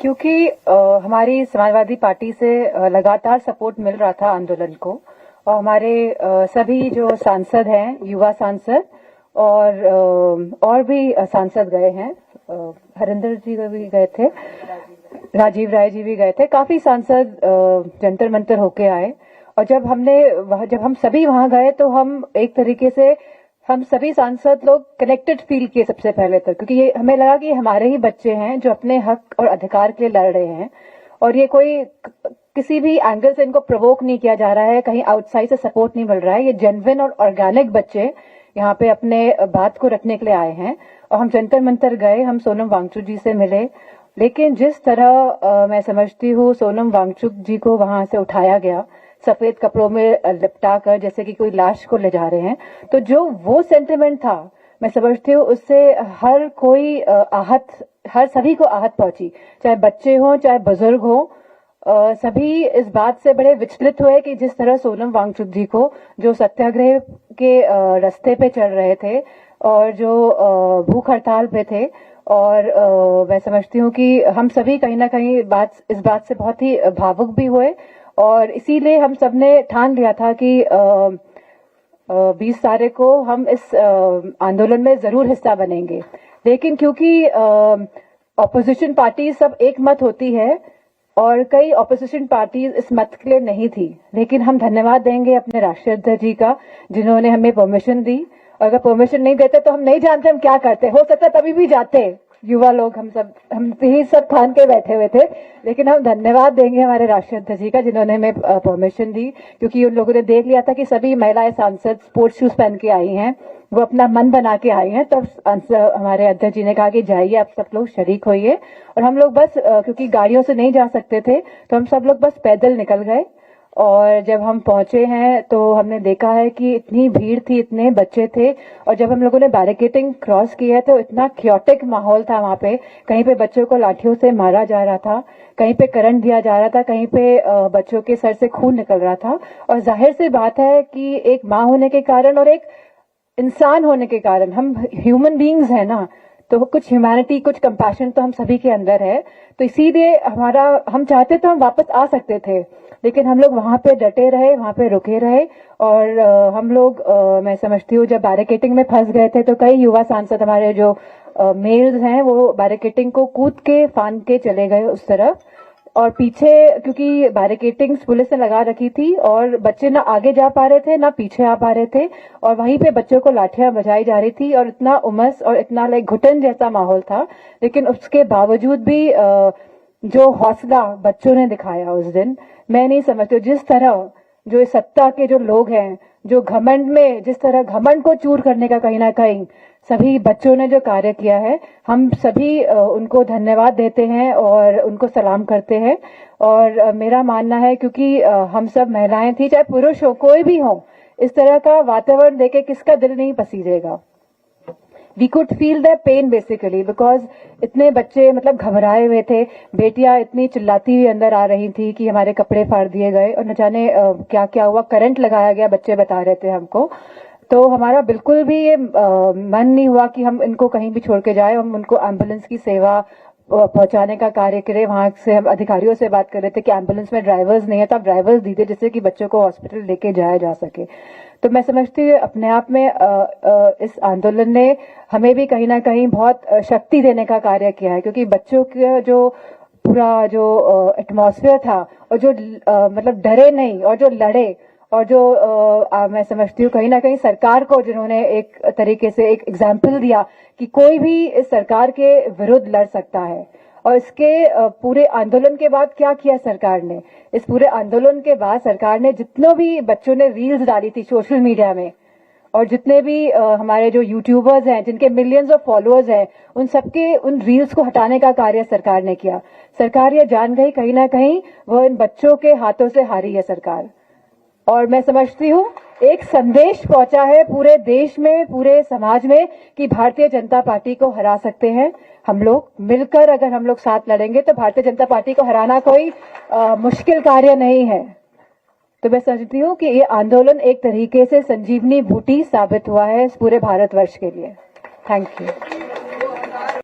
क्योंकि हमारी समाजवादी पार्टी से लगातार सपोर्ट मिल रहा था आंदोलन को, और हमारे सभी जो सांसद हैं, युवा सांसद और भी सांसद गए हैं, हरिंदर जी भी गए थे, राजीव राय जी भी गए थे, काफी सांसद जंतर मंतर होके आए। और जब हम सभी वहां गए तो हम एक तरीके से हम सभी सांसद लोग कनेक्टेड फील किए सबसे पहले तक, क्योंकि ये हमें लगा कि हमारे ही बच्चे हैं जो अपने हक और अधिकार के लिए लड़ रहे हैं, और ये कोई किसी भी एंगल से इनको प्रोवोक नहीं किया जा रहा है, कहीं आउटसाइड से सपोर्ट नहीं मिल रहा है। ये जेन्युइन और ऑर्गेनिक बच्चे यहाँ पे अपने बात को रखने के लिए आए हैं। और हम जंतर मंतर गए, हम सोनम वांगचुक जी से मिले, लेकिन जिस तरह मैं समझती हूँ सोनम वांगचुक जी को वहां से उठाया गया सफेद कपड़ों में लिपटा कर, जैसे कि कोई लाश को ले जा रहे हैं, तो जो वो सेंटिमेंट था, मैं समझती हूँ उससे हर कोई सभी को आहत पहुंची, चाहे बच्चे हों चाहे बुजुर्ग हों। सभी इस बात से बड़े विचलित हुए कि जिस तरह सोनम वांगचुक जी को, जो सत्याग्रह के रास्ते पे चल रहे थे और जो भूख हड़ताल पे थे, और मैं समझती हूँ कि हम सभी कहीं ना कहीं इस बात से बहुत ही भावुक भी हुए, और इसीलिए हम सबने ठान लिया था कि 20 तारीख को हम इस आंदोलन में जरूर हिस्सा बनेंगे। लेकिन क्योंकि ऑपोजिशन पार्टी सब एक मत होती है और कई ऑपोजिशन पार्टी इस मत के लिए नहीं थी, लेकिन हम धन्यवाद देंगे अपने राष्ट्रीय अध्यक्ष जी का, जिन्होंने हमें परमिशन दी। और अगर परमिशन नहीं देते तो हम नहीं जानते हम क्या करते, हो सकता है तभी भी जाते युवा लोग, हम यही सब ठान के बैठे हुए थे। लेकिन हम धन्यवाद देंगे हमारे राष्ट्रीय अध्यक्ष जी का, जिन्होंने हमें परमिशन दी, क्योंकि उन लोगों ने देख लिया था कि सभी महिलाएं सांसद स्पोर्ट्स शूज पहन के आई हैं, वो अपना मन बना के आई हैं। तब हमारे अध्यक्ष जी ने कहा कि जाइए आप सब लोग शरीक होइए, और हम लोग बस क्योंकि गाड़ियों से नहीं जा सकते थे तो हम सब लोग बस पैदल निकल गए। और जब हम पहुंचे हैं तो हमने देखा है कि इतनी भीड़ थी, इतने बच्चे थे, और जब हम लोगों ने बैरिकेडिंग क्रॉस की है तो इतना क्योटिक माहौल था वहां पे। कहीं पे बच्चों को लाठियों से मारा जा रहा था, कहीं पे करंट दिया जा रहा था, कहीं पे बच्चों के सर से खून निकल रहा था। और जाहिर सी बात है कि एक माँ होने के कारण और एक इंसान होने के कारण, हम ह्यूमन बीइंग्स हैं ना, तो कुछ ह्यूमैनिटी, कुछ कंपैशन तो हम सभी के अंदर है। तो इसीलिए हम चाहते तो हम वापस आ सकते थे, लेकिन हम लोग वहां पे डटे रहे, वहां पे रुके रहे। और हम लोग मैं समझती हूँ जब बैरिकेडिंग में फंस गए थे तो कई युवा सांसद हमारे जो मेल्स हैं वो बैरिकेडिंग को कूद के फांद के चले गए उस तरफ, और पीछे क्योंकि बैरिकेडिंग पुलिस ने लगा रखी थी और बच्चे ना आगे जा पा रहे थे ना पीछे आ पा रहे थे, और वहीं पे बच्चों को लाठियां बजाई जा रही थी, और इतना उमस और इतना घुटन जैसा माहौल था। लेकिन उसके बावजूद भी जो हौसला बच्चों ने दिखाया उस दिन, मैं नहीं समझती जिस तरह जो इस सत्ता के जो लोग हैं, जो घमंड में जिस तरह घमंड को चूर करने का कहीं ना कहीं सभी बच्चों ने जो कार्य किया है, हम सभी उनको धन्यवाद देते हैं और उनको सलाम करते हैं। और मेरा मानना है क्योंकि हम सब महिलाएं थी, चाहे पुरुष हो कोई भी हो, इस तरह का वातावरण देके किसका दिल नहीं पसीजेगा। We could feel the pain basically, because इतने बच्चे मतलब घबराए हुए थे, बेटियां इतनी चिल्लाती हुई अंदर आ रही थी कि हमारे कपड़े फाड़ दिए गए और न जाने क्या क्या हुआ, करंट लगाया गया, बच्चे बता रहे थे हमको। तो हमारा बिल्कुल भी ये मन नहीं हुआ कि हम इनको कहीं भी छोड़ के जाए। हम उनको एम्बुलेंस की सेवा पहुंचाने का कार्य करें। वहां से हम अधिकारियों से बात कर रहे थे कि एम्बुलेंस में ड्राइवर्स नहीं है तो आप ड्राइवर्स दीजिए जिससे कि बच्चों को हॉस्पिटल लेके जाया जा सके। तो मैं समझती हूँ अपने आप में इस आंदोलन ने हमें भी कहीं ना कहीं बहुत शक्ति देने का कार्य किया है, क्योंकि बच्चों का जो पूरा जो एटमॉस्फेयर था, और जो मतलब डरे नहीं और जो लड़े, और जो मैं समझती हूँ कहीं ना कहीं सरकार को जिन्होंने एक तरीके से एक एग्जाम्पल दिया कि कोई भी इस सरकार के विरुद्ध लड़ सकता है। और इसके पूरे आंदोलन के बाद क्या किया सरकार ने, इस पूरे आंदोलन के बाद सरकार ने जितनों भी बच्चों ने रील्स डाली थी सोशल मीडिया में, और जितने भी हमारे जो यूट्यूबर्स हैं जिनके मिलियंस ऑफ फॉलोअर्स हैं, उन सबके उन रील्स को हटाने का कार्य सरकार ने किया। सरकार ये जान गई कहीं ना कहीं वो इन बच्चों के हाथों से हारी है सरकार। और मैं समझती हूँ एक संदेश पहुंचा है पूरे देश में, पूरे समाज में, कि भारतीय जनता पार्टी को हरा सकते हैं हम लोग मिलकर। अगर हम लोग साथ लड़ेंगे तो भारतीय जनता पार्टी को हराना कोई मुश्किल कार्य नहीं है। तो मैं समझती हूँ कि ये आंदोलन एक तरीके से संजीवनी बूटी साबित हुआ है इस पूरे भारतवर्ष के लिए। Thank you.